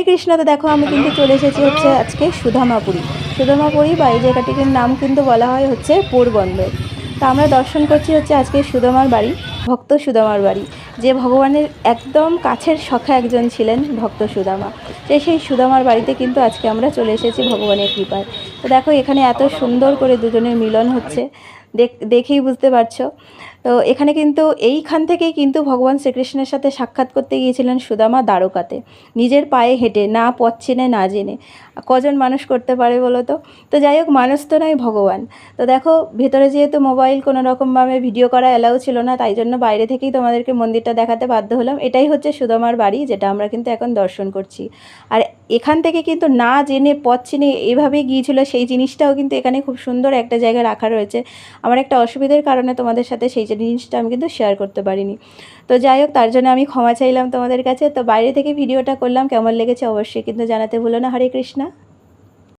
কৃষ্ণ। তো দেখো আমি কিন্তু চলে এসেছি হচ্ছে আজকে সুধামাপুরী। সুধামাপুরী বা এই জায়গাটির নাম কিন্তু বলা হয় হচ্ছে পোরবন্দর। তা আমরা দর্শন করছি হচ্ছে আজকে সুদামার বাড়ি, ভক্ত সুদামার বাড়ি, যে ভগবানের একদম কাছের সখা একজন ছিলেন ভক্ত সুদামা। সেই সুদামার বাড়িতে কিন্তু আজকে আমরা চলে এসেছি ভগবানের কৃপায়। তো দেখো এখানে এত সুন্দর করে দুজনের মিলন হচ্ছে, দেখেই বুঝতে পারছো। তো এখানে কিন্তু এইখান থেকেই কিন্তু ভগবান শ্রীকৃষ্ণের সাথে সাক্ষাৎ করতে গিয়েছিলেন সুদামা দ্বারকাতে, নিজের পায়ে হেঁটে, না পথ চেনে না জেনে। কজন মানুষ করতে পারে বলো তো? তো যাই হোক, মানুষ তো নয়, ভগবান। তো দেখো ভেতরে যেহেতু মোবাইল কোনো রকমভাবে ভিডিও করা অ্যালাউ ছিল না, তাই জন্য বাইরে থেকেই তোমাদেরকে মন্দিরটা দেখাতে বাধ্য হলাম। এটাই হচ্ছে সুদামার বাড়ি, যেটা আমরা কিন্তু এখন দর্শন করছি। আর এখান থেকে কিন্তু না জেনে পথ চিনে এভাবেই গিয়েছিল, সেই জিনিসটাও কিন্তু এখানে খুব সুন্দর একটা জায়গায় রাখা রয়েছে। আমার একটা অসুবিধার কারণে তোমাদের সাথে সেই জিনিসটা আমি কিন্তু শেয়ার করতে পারিনি। তো যাই হোক, তার জন্য আমি ক্ষমা চাইলাম তোমাদের কাছে। তো বাইরে থেকে ভিডিওটা করলাম, কেমন লেগেছে অবশ্যই কিন্তু জানাতে ভুলো না। হরে কৃষ্ণা।